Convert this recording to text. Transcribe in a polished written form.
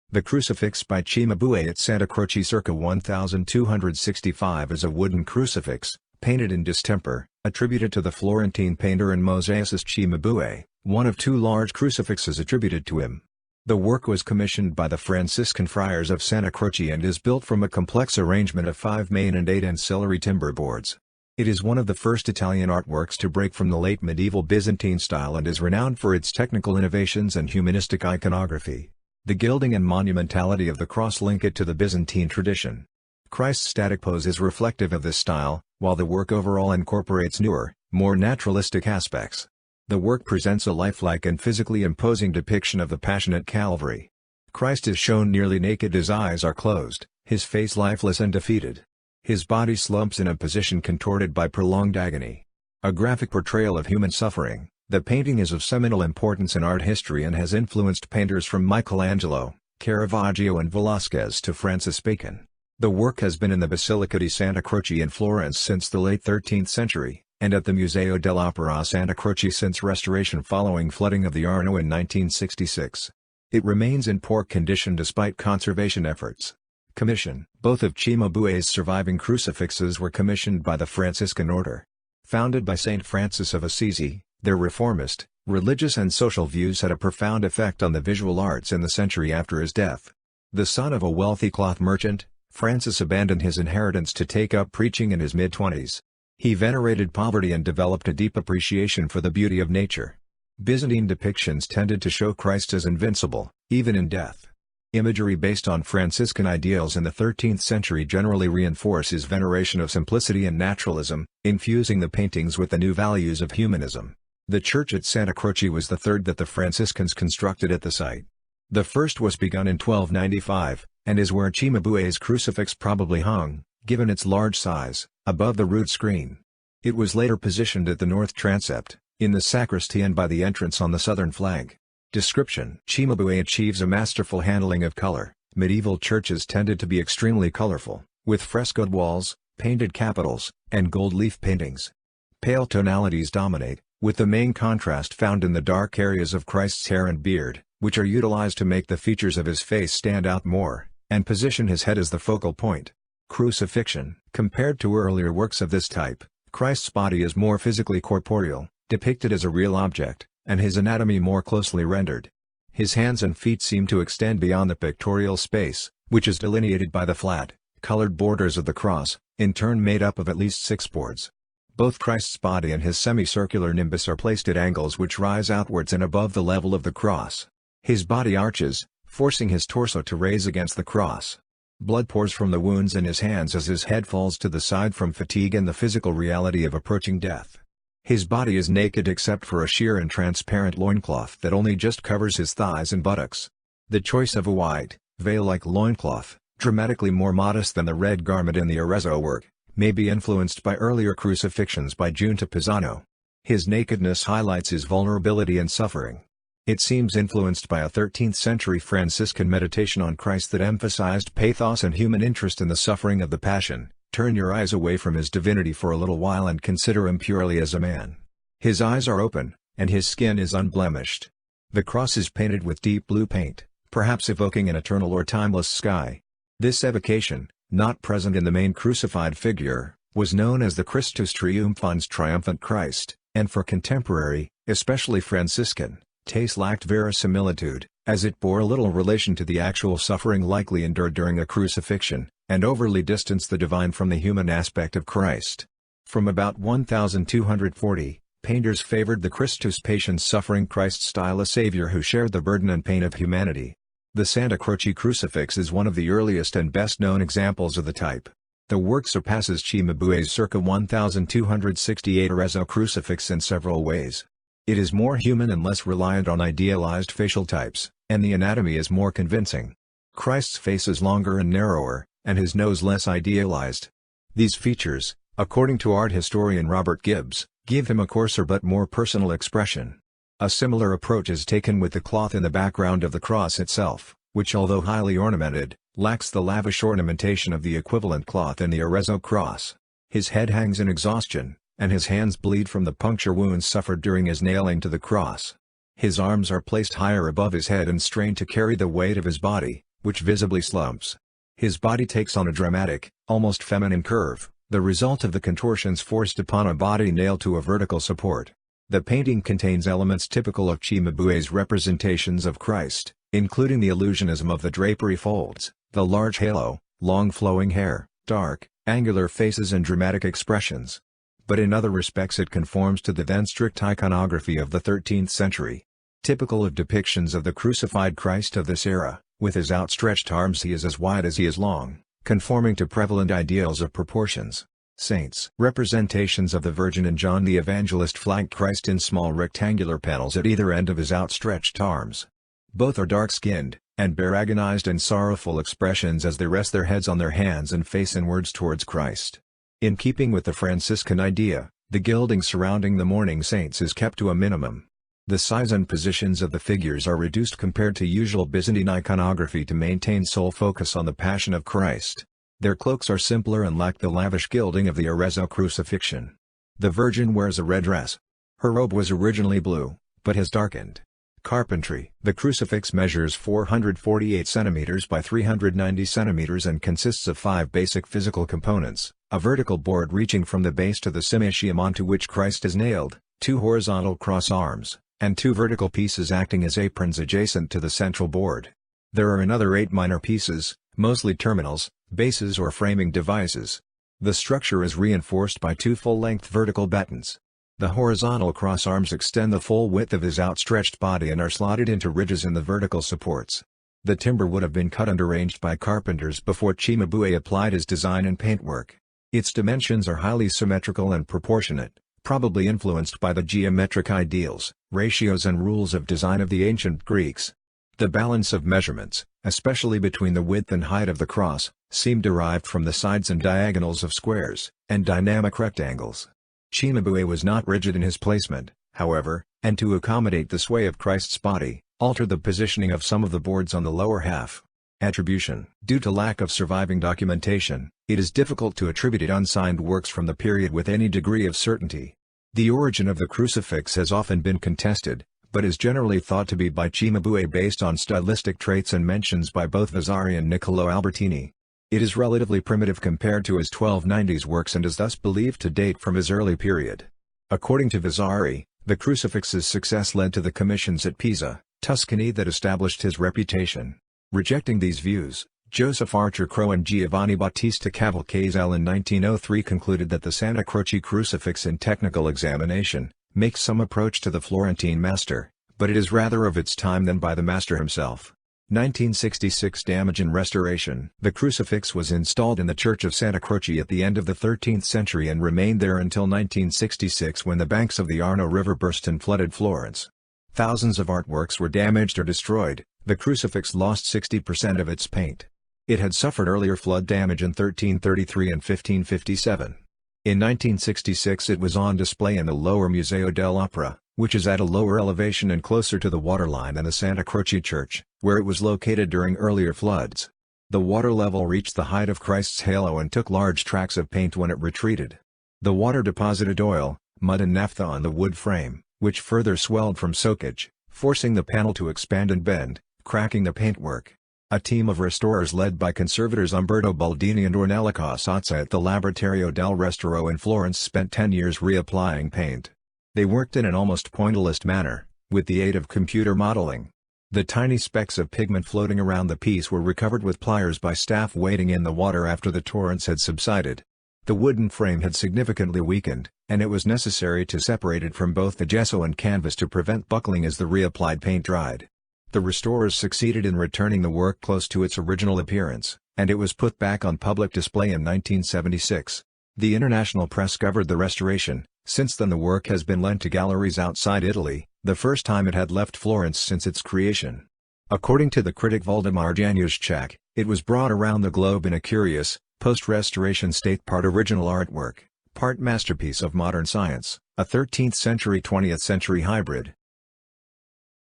The Crucifix by Cimabue at Santa Croce circa 1265 is a wooden crucifix, painted in distemper, attributed to the Florentine painter and mosaicist Cimabue, one of two large crucifixes attributed to him. The work was commissioned by the Franciscan friars of Santa Croce and is built from a complex arrangement of 5 main and 8 ancillary timber boards. It is one of the first Italian artworks to break from the late medieval Byzantine style and is renowned for its technical innovations and humanistic iconography. The gilding and monumentality of the cross link it to the Byzantine tradition. Christ's static pose is reflective of this style, while the work overall incorporates newer, more naturalistic aspects. The work presents a lifelike and physically imposing depiction of the Passion at Calvary. Christ is shown nearly naked, his eyes are closed, his face lifeless and defeated. His body slumps in a position contorted by prolonged agony. A graphic portrayal of human suffering. The painting is of seminal importance in art history and has influenced painters from Michelangelo, Caravaggio and Velázquez to Francis Bacon. The work has been in the Basilica di Santa Croce in Florence since the late 13th century, and at the Museo dell'Opera Santa Croce since restoration following flooding of the Arno in 1966. It remains in poor condition despite conservation efforts. Commission. Both of Cimabue's surviving crucifixes were commissioned by the Franciscan order. Founded by Saint Francis of Assisi, their reformist, religious and social views had a profound effect on the visual arts in the century after his death. The son of a wealthy cloth merchant, Francis abandoned his inheritance to take up preaching in his mid-20s. He venerated poverty and developed a deep appreciation for the beauty of nature. Byzantine depictions tended to show Christ as invincible, even in death. Imagery based on Franciscan ideals in the 13th century generally reinforce his veneration of simplicity and naturalism, infusing the paintings with the new values of humanism. The church at Santa Croce was the third that the Franciscans constructed at the site. The first was begun in 1295, and is where Cimabue's crucifix probably hung, given its large size, above the rood screen. It was later positioned at the north transept, in the sacristy and by the entrance on the southern flank. Description: Cimabue achieves a masterful handling of color. Medieval churches tended to be extremely colorful, with frescoed walls, painted capitals, and gold leaf paintings. Pale tonalities dominate, with the main contrast found in the dark areas of Christ's hair and beard, which are utilized to make the features of his face stand out more, and position his head as the focal point. Crucifixion. Compared to earlier works of this type, Christ's body is more physically corporeal, depicted as a real object, and his anatomy more closely rendered. His hands and feet seem to extend beyond the pictorial space, which is delineated by the flat, colored borders of the cross, in turn made up of at least 6 boards. Both Christ's body and his semicircular nimbus are placed at angles which rise outwards and above the level of the cross. His body arches, forcing his torso to raise against the cross. Blood pours from the wounds in his hands as his head falls to the side from fatigue and the physical reality of approaching death. His body is naked except for a sheer and transparent loincloth that only just covers his thighs and buttocks. The choice of a white, veil-like loincloth, dramatically more modest than the red garment in the Arezzo work, may be influenced by earlier crucifixions by Giunta Pisano. His nakedness highlights his vulnerability and suffering. It seems influenced by a 13th-century Franciscan meditation on Christ that emphasized pathos and human interest in the suffering of the Passion. Turn your eyes away from his divinity for a little while and consider him purely as a man. His eyes are open, and his skin is unblemished. The cross is painted with deep blue paint, perhaps evoking an eternal or timeless sky. This evocation, not present in the main crucified figure, was known as the Christus Triumphans, triumphant Christ, and for contemporary, especially Franciscan, taste lacked verisimilitude, as it bore little relation to the actual suffering likely endured during a crucifixion, and overly distanced the divine from the human aspect of Christ. From about 1240, painters favored the Christus Patiens suffering Christ style, a savior who shared the burden and pain of humanity. The Santa Croce crucifix is one of the earliest and best-known examples of the type. The work surpasses Cimabue's circa 1268 Arezzo crucifix in several ways. It is more human and less reliant on idealized facial types, and the anatomy is more convincing. Christ's face is longer and narrower, and his nose less idealized. These features, according to art historian Robert Gibbs, give him a coarser but more personal expression. A similar approach is taken with the cloth in the background of the cross itself, which although highly ornamented, lacks the lavish ornamentation of the equivalent cloth in the Arezzo cross. His head hangs in exhaustion, and his hands bleed from the puncture wounds suffered during his nailing to the cross. His arms are placed higher above his head and strained to carry the weight of his body, which visibly slumps. His body takes on a dramatic, almost feminine curve, the result of the contortions forced upon a body nailed to a vertical support. The painting contains elements typical of Cimabue's representations of Christ, including the illusionism of the drapery folds, the large halo, long flowing hair, dark, angular faces and dramatic expressions. But in other respects it conforms to the then strict iconography of the 13th century. Typical of depictions of the crucified Christ of this era, with his outstretched arms he is as wide as he is long, conforming to prevalent ideals of proportions. Saints. Representations of the Virgin and John the Evangelist flank Christ in small rectangular panels at either end of his outstretched arms. Both are dark-skinned, and bear agonized and sorrowful expressions as they rest their heads on their hands and face inwards towards Christ. In keeping with the Franciscan idea, the gilding surrounding the mourning saints is kept to a minimum. The size and positions of the figures are reduced compared to usual Byzantine iconography to maintain sole focus on the Passion of Christ. Their cloaks are simpler and lack the lavish gilding of the Arezzo crucifixion. The Virgin wears a red dress. Her robe was originally blue, but has darkened. Carpentry. The crucifix measures 448 cm by 390 cm and consists of 5 basic physical components: a vertical board reaching from the base to the cimatium onto which Christ is nailed, 2 horizontal cross arms, and 2 vertical pieces acting as aprons adjacent to the central board. There are another 8 minor pieces, mostly terminals, bases or framing devices. The structure is reinforced by 2 full-length vertical battens. The horizontal cross arms extend the full width of his outstretched body and are slotted into ridges in the vertical supports. The timber would have been cut and arranged by carpenters before Cimabue applied his design and paintwork. Its dimensions are highly symmetrical and proportionate, probably influenced by the geometric ideals, ratios and rules of design of the ancient Greeks. The balance of measurements, especially between the width and height of the cross, seem derived from the sides and diagonals of squares, and dynamic rectangles. Cimabue was not rigid in his placement, however, and to accommodate the sway of Christ's body, altered the positioning of some of the boards on the lower half. Attribution. Due to lack of surviving documentation, it is difficult to attribute unsigned works from the period with any degree of certainty. The origin of the crucifix has often been contested, but is generally thought to be by Cimabue based on stylistic traits and mentions by both Vasari and Niccolò Albertini. It is relatively primitive compared to his 1290s works and is thus believed to date from his early period. According to Vasari, the crucifix's success led to the commissions at Pisa, Tuscany that established his reputation. Rejecting these views, Joseph Archer Crowe and Giovanni Battista Cavalcaselle in 1903 concluded that the Santa Croce crucifix in technical examination makes some approach to the Florentine master, but it is rather of its time than by the master himself. 1966 Damage and restoration. The crucifix was installed in the Church of Santa Croce at the end of the 13th century and remained there until 1966 when the banks of the Arno River burst and flooded Florence. Thousands of artworks were damaged or destroyed. The crucifix lost 60% of its paint. It had suffered earlier flood damage in 1333 and 1557. In 1966 it was on display in the lower Museo dell'Opera, which is at a lower elevation and closer to the waterline than the Santa Croce Church, where it was located during earlier floods. The water level reached the height of Christ's halo and took large tracts of paint when it retreated. The water deposited oil, mud and naphtha on the wood frame, which further swelled from soakage, forcing the panel to expand and bend, cracking the paintwork. A team of restorers led by conservators Umberto Baldini and Ornella Casazza at the Laboratorio del Restauro in Florence spent 10 years reapplying paint. They worked in an almost pointillist manner, with the aid of computer modeling. The tiny specks of pigment floating around the piece were recovered with pliers by staff wading in the water after the torrents had subsided. The wooden frame had significantly weakened, and it was necessary to separate it from both the gesso and canvas to prevent buckling as the reapplied paint dried. The restorers succeeded in returning the work close to its original appearance, and it was put back on public display in 1976. The international press covered the restoration. Since then the work has been lent to galleries outside Italy, the first time it had left Florence since its creation. According to the critic Waldemar Januszczak, it was brought around the globe in a curious, post-restoration state, part original artwork, part masterpiece of modern science, a 13th-century-20th century hybrid.